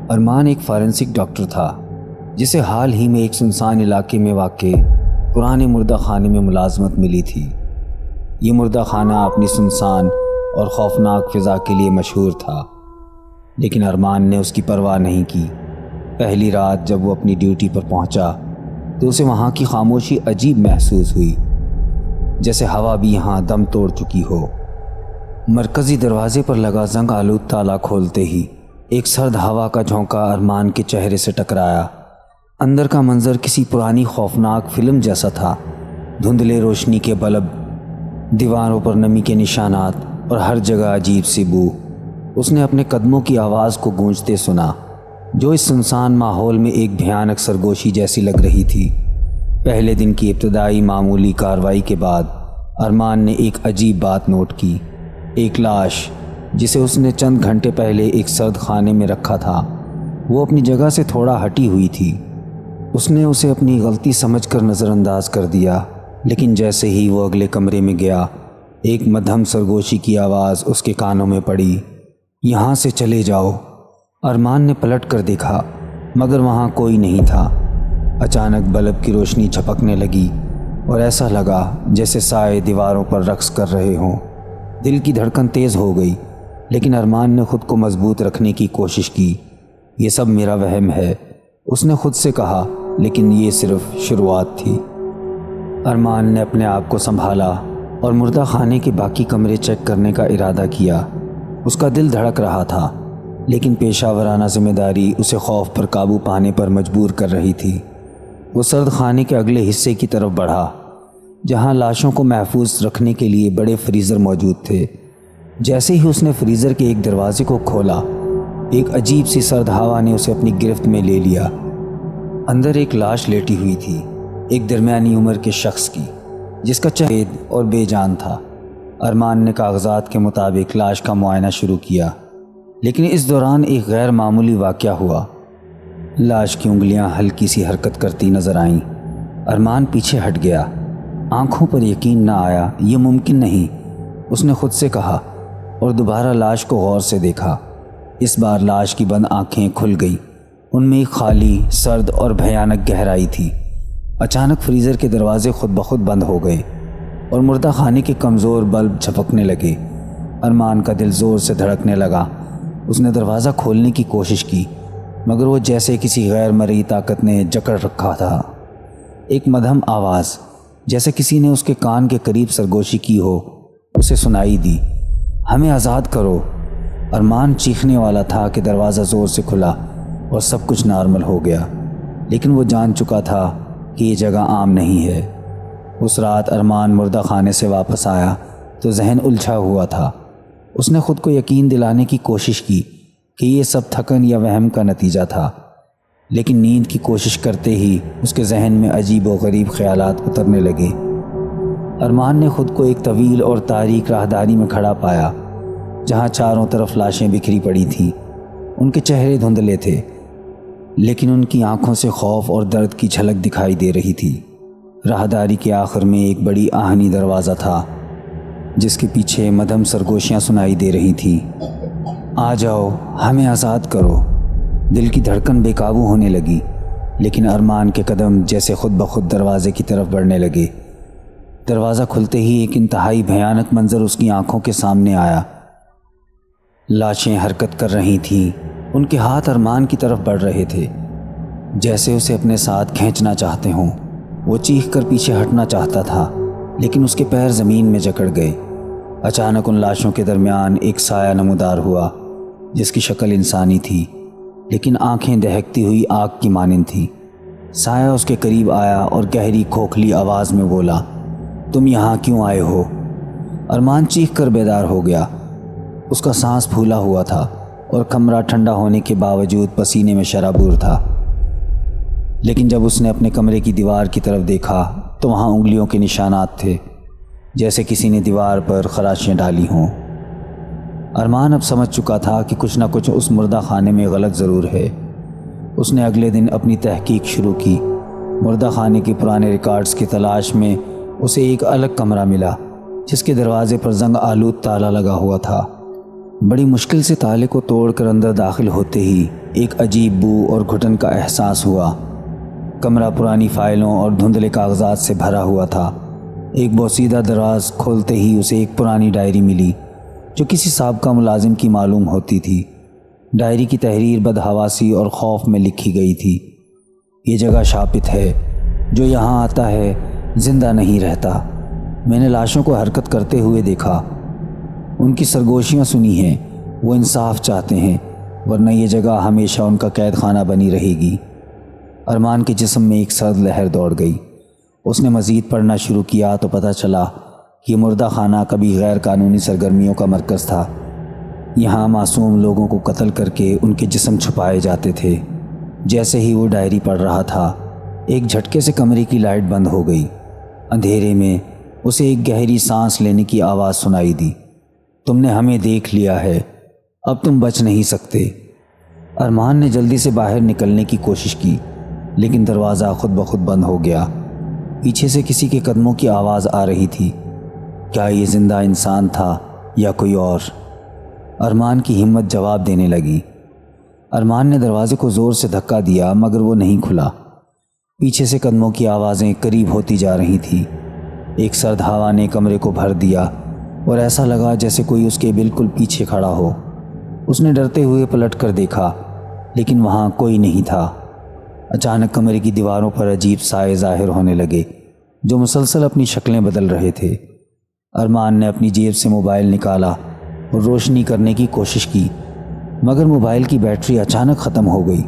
ارمان ایک forensic doctor تھا جسے حال ہی میں ایک سنسان علاقے میں واقع پرانے مردہ خانے میں ملازمت ملی تھی۔ یہ مردہ خانہ اپنی سنسان اور خوفناک فضا کے لیے مشہور تھا، لیکن ارمان نے اس کی پرواہ نہیں کی۔ پہلی رات جب وہ اپنی ڈیوٹی پر پہنچا تو اسے وہاں کی خاموشی عجیب محسوس ہوئی، جیسے ہوا بھی یہاں دم توڑ چکی ہو۔ مرکزی دروازے پر لگا زنگ آلود تالا کھولتے ہی ایک سرد ہوا کا جھونکا ارمان کے چہرے سے ٹکرایا۔ اندر کا منظر کسی پرانی خوفناک فلم جیسا تھا۔ دھندلے روشنی کے بلب، دیواروں پر نمی کے نشانات اور ہر جگہ عجیب سی بو۔ اس نے اپنے قدموں کی آواز کو گونجتے سنا، جو اس سنسان ماحول میں ایک بھیانک سرگوشی جیسی لگ رہی تھی۔ پہلے دن کی ابتدائی معمولی کارروائی کے بعد ارمان نے ایک عجیب بات نوٹ کی۔ ایک لاش جسے اس نے چند گھنٹے پہلے ایک سرد خانے میں رکھا تھا، وہ اپنی جگہ سے تھوڑا ہٹی ہوئی تھی۔ اس نے اسے اپنی غلطی سمجھ کر نظر انداز کر دیا، لیکن جیسے ہی وہ اگلے کمرے میں گیا، ایک مدھم سرگوشی کی آواز اس کے کانوں میں پڑی، "یہاں سے چلے جاؤ۔" ارمان نے پلٹ کر دیکھا، مگر وہاں کوئی نہیں تھا۔ اچانک بلب کی روشنی جھپکنے لگی اور ایسا لگا جیسے سائے دیواروں پر رقص کر رہے ہوں۔ دل کی دھڑکن تیز ہو گئی، لیکن ارمان نے خود کو مضبوط رکھنے کی کوشش کی۔ "یہ سب میرا وہم ہے," اس نے خود سے کہا، لیکن یہ صرف شروعات تھی۔ ارمان نے اپنے آپ کو سنبھالا اور مردہ خانے کے باقی کمرے چیک کرنے کا ارادہ کیا۔ اس کا دل دھڑک رہا تھا، لیکن پیشہ ورانہ ذمہ داری اسے خوف پر قابو پانے پر مجبور کر رہی تھی۔ وہ سرد خانے کے اگلے حصے کی طرف بڑھا، جہاں لاشوں کو محفوظ رکھنے کے لیے بڑے فریزر موجود تھے۔ جیسے ہی اس نے فریزر کے ایک دروازے کو کھولا، ایک عجیب سی سرد ہوا نے اسے اپنی گرفت میں لے لیا۔ اندر ایک لاش لیٹی ہوئی تھی، ایک درمیانی عمر کے شخص کی، جس کا چہرہ اور بے جان تھا۔ ارمان نے کاغذات کے مطابق لاش کا معائنہ شروع کیا، لیکن اس دوران ایک غیر معمولی واقعہ ہوا۔ لاش کی انگلیاں ہلکی سی حرکت کرتی نظر آئیں۔ ارمان پیچھے ہٹ گیا، آنکھوں پر یقین نہ آیا۔ "یہ ممکن نہیں," اس نے خود سے کہا، اور دوبارہ لاش کو غور سے دیکھا۔ اس بار لاش کی بند آنکھیں کھل گئی، ان میں ایک خالی، سرد اور بھیانک گہرائی تھی۔ اچانک فریزر کے دروازے خود بخود بند ہو گئے اور مردہ خانے کے کمزور بلب جھپکنے لگے۔ ارمان کا دل زور سے دھڑکنے لگا۔ اس نے دروازہ کھولنے کی کوشش کی، مگر وہ جیسے کسی غیر مرئی طاقت نے جکڑ رکھا تھا۔ ایک مدھم آواز، جیسے کسی نے اس کے کان کے قریب سرگوشی کی ہو، اسے سنائی دی، "ہمیں آزاد کرو۔" ارمان چیخنے والا تھا کہ دروازہ زور سے کھلا اور سب کچھ نارمل ہو گیا، لیکن وہ جان چکا تھا کہ یہ جگہ عام نہیں ہے۔ اس رات ارمان مردہ خانے سے واپس آیا تو ذہن الجھا ہوا تھا۔ اس نے خود کو یقین دلانے کی کوشش کی کہ یہ سب تھکن یا وہم کا نتیجہ تھا، لیکن نیند کی کوشش کرتے ہی اس کے ذہن میں عجیب و غریب خیالات اترنے لگے۔ ارمان نے خود کو ایک طویل اور تاریک راہداری میں کھڑا پایا، جہاں چاروں طرف لاشیں بکھری پڑی تھیں۔ ان کے چہرے دھندلے تھے، لیکن ان کی آنکھوں سے خوف اور درد کی جھلک دکھائی دے رہی تھی۔ راہداری کے آخر میں ایک بڑی آہنی دروازہ تھا، جس کے پیچھے مدھم سرگوشیاں سنائی دے رہی تھیں، "آ جاؤ، ہمیں آزاد کرو۔" دل کی دھڑکن بے قابو ہونے لگی، لیکن ارمان کے قدم جیسے خود بخود دروازے کی طرف بڑھنے لگے۔ دروازہ کھلتے ہی ایک انتہائی بھیانک منظر اس کی آنکھوں کے سامنے آیا۔ لاشیں حرکت کر رہی تھیں، ان کے ہاتھ ارمان کی طرف بڑھ رہے تھے، جیسے اسے اپنے ساتھ کھینچنا چاہتے ہوں۔ وہ چیخ کر پیچھے ہٹنا چاہتا تھا، لیکن اس کے پیر زمین میں جکڑ گئے۔ اچانک ان لاشوں کے درمیان ایک سایہ نمودار ہوا، جس کی شکل انسانی تھی، لیکن آنکھیں دہکتی ہوئی آگ کی مانند تھیں۔ سایہ اس کے قریب آیا اور گہری کھوکھلی آواز میں بولا، "تم یہاں کیوں آئے ہو؟" ارمان چیخ کر بیدار ہو گیا۔ اس کا سانس پھولا ہوا تھا اور کمرہ ٹھنڈا ہونے کے باوجود پسینے میں شرابور تھا، لیکن جب اس نے اپنے کمرے کی دیوار کی طرف دیکھا تو وہاں انگلیوں کے نشانات تھے، جیسے کسی نے دیوار پر خراشیاں ڈالی ہوں۔ ارمان اب سمجھ چکا تھا کہ کچھ نہ کچھ اس مردہ خانے میں غلط ضرور ہے۔ اس نے اگلے دن اپنی تحقیق شروع کی۔ مردہ خانے کے پرانے ریکارڈز کی تلاش میں اسے ایک الگ کمرہ ملا، جس کے دروازے پر زنگ آلود تالا لگا ہوا تھا۔ بڑی مشکل سے تالے کو توڑ کر اندر داخل ہوتے ہی ایک عجیب بو اور گھٹن کا احساس ہوا۔ کمرہ پرانی فائلوں اور دھندلے کاغذات سے بھرا ہوا تھا۔ ایک بوسیدہ دراز کھولتے ہی اسے ایک پرانی ڈائری ملی جو کسی سابقہ ملازم کی معلوم ہوتی تھی۔ ڈائری کی تحریر بدحواسی اور خوف میں لکھی گئی تھی۔ یہ جگہ شاپت ہے، جو یہاں آتا ہے زندہ نہیں رہتا۔ میں نے لاشوں کو حرکت کرتے ہوئے دیکھا، ان کی سرگوشیاں سنی ہیں۔ وہ انصاف چاہتے ہیں، ورنہ یہ جگہ ہمیشہ ان کا قید خانہ بنی رہے گی۔ ارمان کے جسم میں ایک سرد لہر دوڑ گئی۔ اس نے مزید پڑھنا شروع کیا تو پتہ چلا کہ یہ مردہ خانہ کبھی غیر قانونی سرگرمیوں کا مرکز تھا۔ یہاں معصوم لوگوں کو قتل کر کے ان کے جسم چھپائے جاتے تھے۔ جیسے ہی وہ ڈائری پڑھ رہا تھا، ایک جھٹکے سے کمرے کی لائٹ بند ہو گئی۔ اندھیرے میں اسے ایک گہری سانس لینے کی آواز سنائی دی۔ تم نے ہمیں دیکھ لیا ہے، اب تم بچ نہیں سکتے۔ ارمان نے جلدی سے باہر نکلنے کی کوشش کی، لیکن دروازہ خود بخود بند ہو گیا۔ پیچھے سے کسی کے قدموں کی آواز آ رہی تھی۔ کیا یہ زندہ انسان تھا یا کوئی اور؟ ارمان کی ہمت جواب دینے لگی۔ ارمان نے دروازے کو زور سے دھکا دیا مگر وہ نہیں کھلا۔ پیچھے سے قدموں کی آوازیں قریب ہوتی جا رہی تھیں۔ ایک سرد ہوا نے کمرے کو بھر دیا اور ایسا لگا جیسے کوئی اس کے بالکل پیچھے کھڑا ہو۔ اس نے ڈرتے ہوئے پلٹ کر دیکھا، لیکن وہاں کوئی نہیں تھا۔ اچانک کمرے کی دیواروں پر عجیب سائے ظاہر ہونے لگے جو مسلسل اپنی شکلیں بدل رہے تھے۔ ارمان نے اپنی جیب سے موبائل نکالا اور روشنی کرنے کی کوشش کی، مگر موبائل کی بیٹری اچانک ختم ہو گئی۔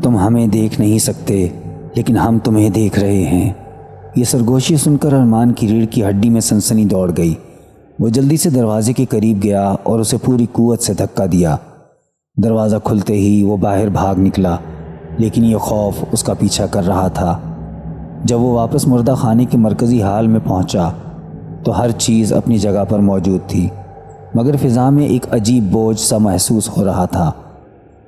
تم ہمیں دیکھ نہیں سکتے، لیکن ہم تمہیں دیکھ رہے ہیں۔ یہ سرگوشی سن کر ارمان کی ریڑھ کی ہڈی میں سنسنی دوڑ گئی۔ وہ جلدی سے دروازے کے قریب گیا اور اسے پوری قوت سے دھکا دیا۔ دروازہ کھلتے ہی وہ باہر بھاگ نکلا، لیکن یہ خوف اس کا پیچھا کر رہا تھا۔ جب وہ واپس مردہ خانے کے مرکزی ہال میں پہنچا تو ہر چیز اپنی جگہ پر موجود تھی، مگر فضا میں ایک عجیب بوجھ سا محسوس ہو رہا تھا۔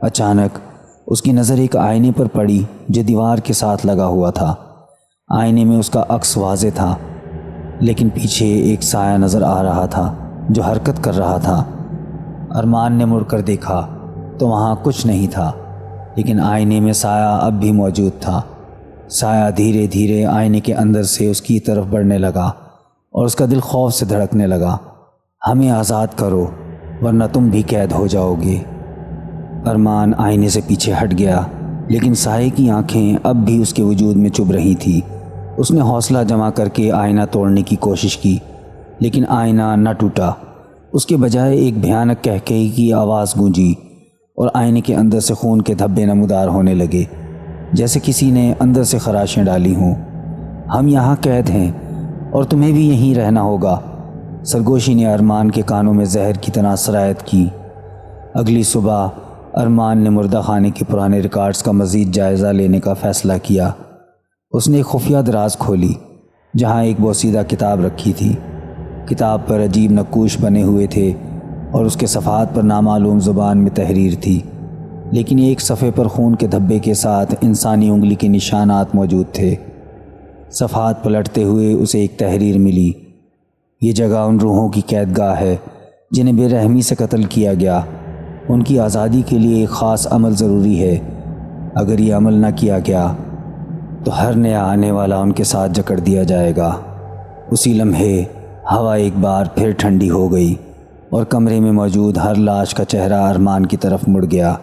اچانک اس کی نظر ایک آئینے پر پڑی جو دیوار کے ساتھ لگا ہوا تھا۔ آئینے میں اس کا عکس واضح تھا، لیکن پیچھے ایک سایہ نظر آ رہا تھا جو حرکت کر رہا تھا۔ ارمان نے مڑ کر دیکھا تو وہاں کچھ نہیں تھا، لیکن آئینے میں سایہ اب بھی موجود تھا۔ سایہ دھیرے دھیرے آئینے کے اندر سے اس کی طرف بڑھنے لگا اور اس کا دل خوف سے دھڑکنے لگا۔ ہمیں آزاد کرو ورنہ تم بھی قید ہو جاؤ گے۔ ارمان آئینے سے پیچھے ہٹ گیا، لیکن سائے کی آنکھیں اب بھی اس کے وجود میں چبھ رہی تھی۔ اس نے حوصلہ جمع کر کے آئینہ توڑنے کی کوشش کی، لیکن آئینہ نہ ٹوٹا۔ اس کے بجائے ایک بھیانک قہقہی کی آواز گونجی اور آئینے کے اندر سے خون کے دھبے نمودار ہونے لگے، جیسے کسی نے اندر سے خراشیں ڈالی ہوں۔ ہم یہاں قید ہیں اور تمہیں بھی یہیں رہنا ہوگا، سرگوشی نے ارمان کے کانوں میں زہر کی طرح سرایت کی۔ اگلی صبح ارمان نے مردہ خانے کے پرانے ریکارڈز کا مزید جائزہ لینے کا فیصلہ کیا۔ اس نے ایک خفیہ دراز کھولی جہاں ایک بوسیدہ کتاب رکھی تھی۔ کتاب پر عجیب نقوش بنے ہوئے تھے اور اس کے صفحات پر نامعلوم زبان میں تحریر تھی، لیکن ایک صفحے پر خون کے دھبے کے ساتھ انسانی انگلی کے نشانات موجود تھے۔ صفحات پلٹتے ہوئے اسے ایک تحریر ملی۔ یہ جگہ ان روحوں کی قید گاہ ہے جنہیں بے رحمی سے قتل کیا گیا۔ ان کی آزادی کے لیے ایک خاص عمل ضروری ہے۔ اگر یہ عمل نہ کیا گیا تو ہر نیا آنے والا ان کے ساتھ جکڑ دیا جائے گا۔ اسی لمحے ہوا ایک بار پھر ٹھنڈی ہو گئی اور کمرے میں موجود ہر لاش کا چہرہ ارمان کی طرف مڑ گیا۔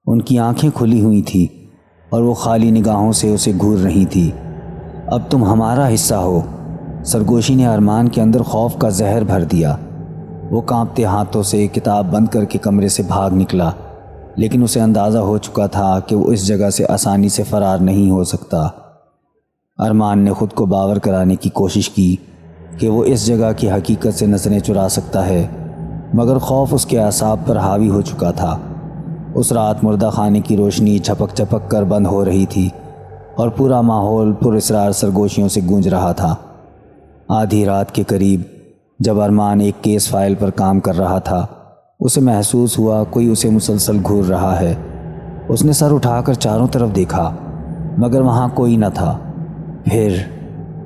ان کی آنکھیں کھلی ہوئی تھیں اور وہ خالی نگاہوں سے اسے گھور رہی تھی۔ اب تم ہمارا حصہ ہو، سرگوشی نے ارمان کے اندر خوف کا زہر بھر دیا۔ وہ کانپتے ہاتھوں سے کتاب بند کر کے کمرے سے بھاگ نکلا، لیکن اسے اندازہ ہو چکا تھا کہ وہ اس جگہ سے آسانی سے فرار نہیں ہو سکتا۔ ارمان نے خود کو باور کرانے کی کوشش کی کہ وہ اس جگہ کی حقیقت سے نظریں چرا سکتا ہے، مگر خوف اس کے اعصاب پر حاوی ہو چکا تھا۔ اس رات مردہ خانے کی روشنی چھپک چھپک کر بند ہو رہی تھی اور پورا ماحول پر اسرار سرگوشیوں سے گونج رہا تھا۔ آدھی رات کے قریب جب ارمان ایک کیس فائل پر کام کر رہا تھا، اسے محسوس ہوا کوئی اسے مسلسل گھور رہا ہے۔ اس نے سر اٹھا کر چاروں طرف دیکھا، مگر وہاں کوئی نہ تھا۔ پھر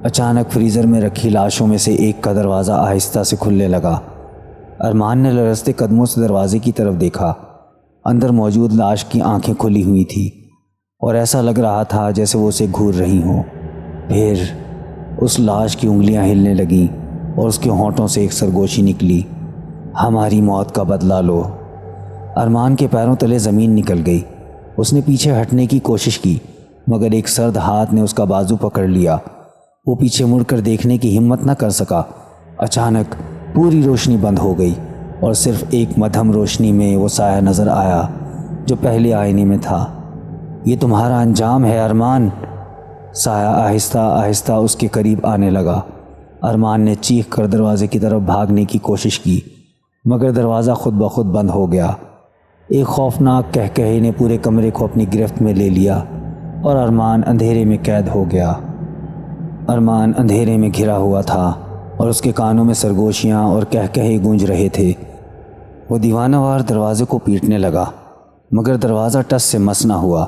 اچانک فریزر میں رکھی لاشوں میں سے ایک کا دروازہ آہستہ سے کھلنے لگا۔ ارمان نے لرزتے قدموں سے دروازے کی طرف دیکھا۔ اندر موجود لاش کی آنکھیں کھلی ہوئی تھیں اور ایسا لگ رہا تھا جیسے وہ اسے گھور رہی ہوں۔ پھر اس لاش کی انگلیاں ہلنے لگیں اور اس کے ہونٹوں سے ایک سرگوشی نکلی، ہماری موت کا بدلہ لو۔ ارمان کے پیروں تلے زمین نکل گئی۔ اس نے پیچھے ہٹنے کی کوشش کی مگر ایک سرد ہاتھ نے اس کا بازو پکڑ لیا۔ وہ پیچھے مڑ کر دیکھنے کی ہمت نہ کر سکا۔ اچانک پوری روشنی بند ہو گئی اور صرف ایک مدھم روشنی میں وہ سایہ نظر آیا جو پہلے آئینے میں تھا۔ یہ تمہارا انجام ہے ارمان۔ سایہ آہستہ آہستہ اس کے قریب آنے لگا۔ ارمان نے چیخ کر دروازے کی طرف بھاگنے کی کوشش کی مگر دروازہ خود بخود بند ہو گیا۔ ایک خوفناک قہقہے نے پورے کمرے کو اپنی گرفت میں لے لیا اور ارمان اندھیرے میں قید ہو گیا۔ ارمان اندھیرے میں گھرا ہوا تھا اور اس کے کانوں میں سرگوشیاں اور قہقہے گونج رہے تھے۔ وہ دیوانہ وار دروازے کو پیٹنے لگا مگر دروازہ ٹس سے مس نہ ہوا۔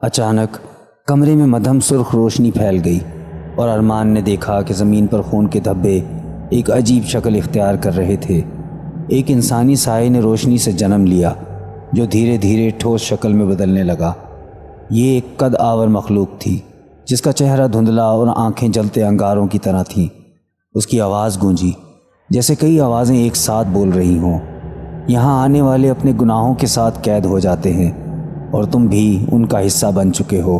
اچانک کمرے میں مدھم سرخ روشنی پھیل گئی اور ارمان نے دیکھا کہ زمین پر خون کے دھبے ایک عجیب شکل اختیار کر رہے تھے۔ ایک انسانی سائے نے روشنی سے جنم لیا جو دھیرے دھیرے ٹھوس شکل میں بدلنے لگا۔ یہ ایک قد آور مخلوق تھی جس کا چہرہ دھندلا اور آنکھیں جلتے انگاروں کی طرح تھیں۔ اس کی آواز گونجی جیسے کئی آوازیں ایک ساتھ بول رہی ہوں، یہاں آنے والے اپنے گناہوں کے ساتھ قید ہو جاتے ہیں اور تم بھی ان کا حصہ بن چکے ہو۔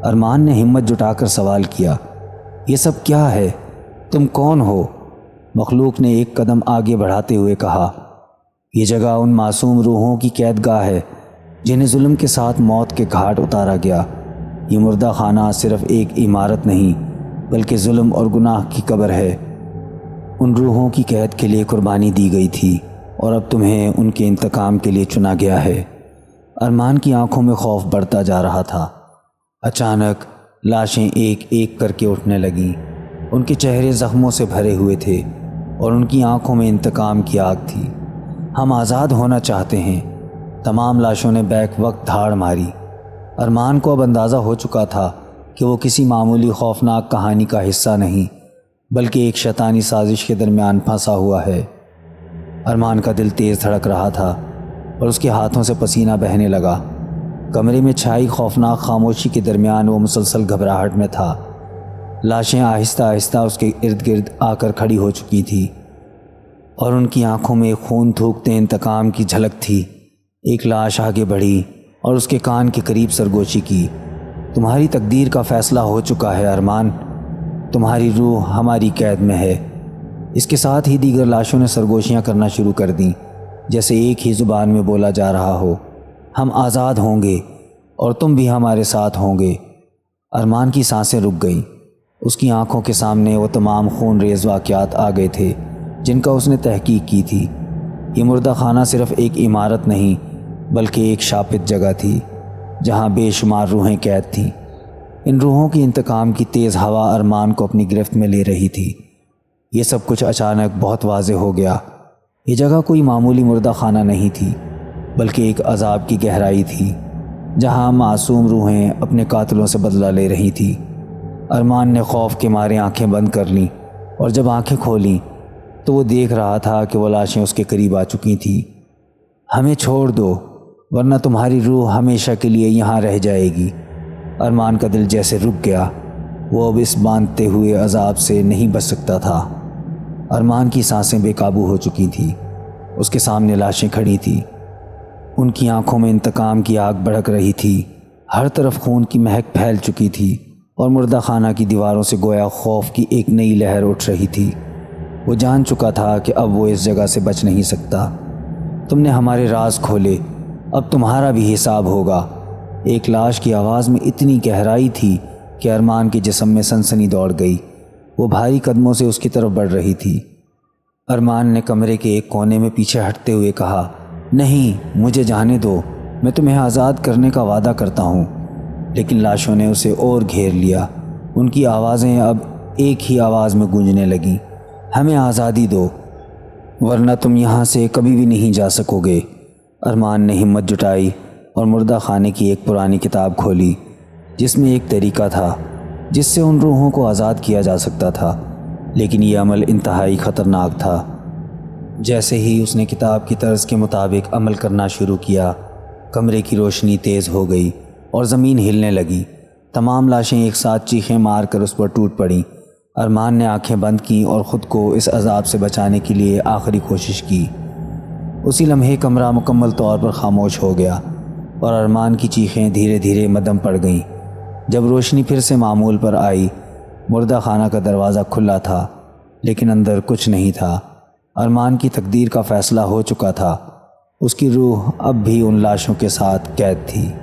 ارمان نے ہمت جٹا کر سوال کیا، یہ سب کیا ہے؟ تم کون ہو؟ مخلوق نے ایک قدم آگے بڑھاتے ہوئے کہا، یہ جگہ ان معصوم روحوں کی قید گاہ ہے جنہیں ظلم کے ساتھ موت کے گھاٹ اتارا گیا۔ یہ مردہ خانہ صرف ایک عمارت نہیں بلکہ ظلم اور گناہ کی قبر ہے۔ ان روحوں کی قید کے لیے قربانی دی گئی تھی اور اب تمہیں ان کے انتقام کے لیے چنا گیا ہے۔ ارمان کی آنکھوں میں خوف بڑھتا جا رہا تھا۔ اچانک لاشیں ایک ایک کر کے اٹھنے لگیں۔ ان کے چہرے زخموں سے بھرے ہوئے تھے اور ان کی آنکھوں میں انتقام کی آگ تھی۔ ہم آزاد ہونا چاہتے ہیں۔ تمام لاشوں نے بیک وقت دھاڑ ماری۔ ارمان کو اب اندازہ ہو چکا تھا کہ وہ کسی معمولی خوفناک کہانی کا حصہ نہیں بلکہ ایک شیطانی سازش کے درمیان پھنسا ہوا ہے۔ ارمان کا دل تیز دھڑک رہا تھا اور اس کے ہاتھوں سے پسینہ بہنے لگا۔ کمرے میں چھائی خوفناک خاموشی کے درمیان وہ مسلسل گھبراہٹ میں تھا۔ لاشیں آہستہ آہستہ اس کے ارد گرد آ کر کھڑی ہو چکی تھی اور ان کی آنکھوں میں خون تھوکتے انتقام کی جھلک تھی۔ ایک لاش آگے بڑھی اور اس کے کان کے قریب سرگوشی کی، تمہاری تقدیر کا فیصلہ ہو چکا ہے ارمان، تمہاری روح ہماری قید میں ہے۔ اس کے ساتھ ہی دیگر لاشوں نے سرگوشیاں کرنا شروع کر دیں جیسے ایک ہی زبان میں بولا جا رہا ہو، ہم آزاد ہوں گے اور تم بھی ہمارے ساتھ ہوں گے۔ ارمان کی سانسیں رک گئیں۔ اس کی آنکھوں کے سامنے وہ تمام خون ریز واقعات آ گئے تھے جن کا اس نے تحقیق کی تھی۔ یہ مردہ خانہ صرف ایک عمارت نہیں بلکہ ایک شاپت جگہ تھی جہاں بے شمار روحیں قید تھیں۔ ان روحوں کی انتقام کی تیز ہوا ارمان کو اپنی گرفت میں لے رہی تھی۔ یہ سب کچھ اچانک بہت واضح ہو گیا۔ یہ جگہ کوئی معمولی مردہ خانہ نہیں تھی بلکہ ایک عذاب کی گہرائی تھی جہاں معصوم روحیں اپنے قاتلوں سے بدلہ لے رہی تھی۔ ارمان نے خوف کے مارے آنکھیں بند کر لیں اور جب آنکھیں کھولیں تو وہ دیکھ رہا تھا کہ وہ لاشیں اس کے قریب آ چکی تھیں۔ ہمیں چھوڑ دو ورنہ تمہاری روح ہمیشہ کے لیے یہاں رہ جائے گی۔ ارمان کا دل جیسے رک گیا۔ وہ اب اس باندھتے ہوئے عذاب سے نہیں بچ سکتا تھا۔ ارمان کی سانسیں بے قابو ہو چکی تھیں۔ اس کے سامنے لاشیں کھڑی تھیں۔ ان کی آنکھوں میں انتقام کی آگ بھڑک رہی تھی۔ ہر طرف خون کی مہک پھیل چکی تھی اور مردہ خانہ کی دیواروں سے گویا خوف کی ایک نئی لہر اٹھ رہی تھی۔ وہ جان چکا تھا کہ اب وہ اس جگہ سے بچ نہیں سکتا۔ تم نے ہمارے راز کھولے، اب تمہارا بھی حساب ہوگا۔ ایک لاش کی آواز میں اتنی گہرائی تھی کہ ارمان کے جسم میں سنسنی دوڑ گئی۔ وہ بھاری قدموں سے اس کی طرف بڑھ رہی تھی۔ ارمان نے کمرے کے ایک کونے میں پیچھے ہٹتے ہوئے کہا، نہیں، مجھے جانے دو، میں تمہیں آزاد کرنے کا وعدہ کرتا ہوں۔ لیکن لاشوں نے اسے اور گھیر لیا۔ ان کی آوازیں اب ایک ہی آواز میں گونجنے لگیں، ہمیں آزادی دو ورنہ تم یہاں سے کبھی بھی نہیں جا سکو گے۔ ارمان نے ہمت جٹائی اور مردہ خانے کی ایک پرانی کتاب کھولی جس میں ایک طریقہ تھا جس سے ان روحوں کو آزاد کیا جا سکتا تھا، لیکن یہ عمل انتہائی خطرناک تھا۔ جیسے ہی اس نے کتاب کی طرز کے مطابق عمل کرنا شروع کیا، کمرے کی روشنی تیز ہو گئی اور زمین ہلنے لگی۔ تمام لاشیں ایک ساتھ چیخیں مار کر اس پر ٹوٹ پڑیں۔ ارمان نے آنکھیں بند کیں اور خود کو اس عذاب سے بچانے کے لیے آخری کوشش کی۔ اسی لمحے کمرہ مکمل طور پر خاموش ہو گیا اور ارمان کی چیخیں دھیرے دھیرے مدھم پڑ گئیں۔ جب روشنی پھر سے معمول پر آئی، مردہ خانہ کا دروازہ کھلا تھا، لیکن اندر کچھ نہیں تھا۔ ارمان کی تقدیر کا فیصلہ ہو چکا تھا۔ اس کی روح اب بھی ان لاشوں کے ساتھ قید تھی۔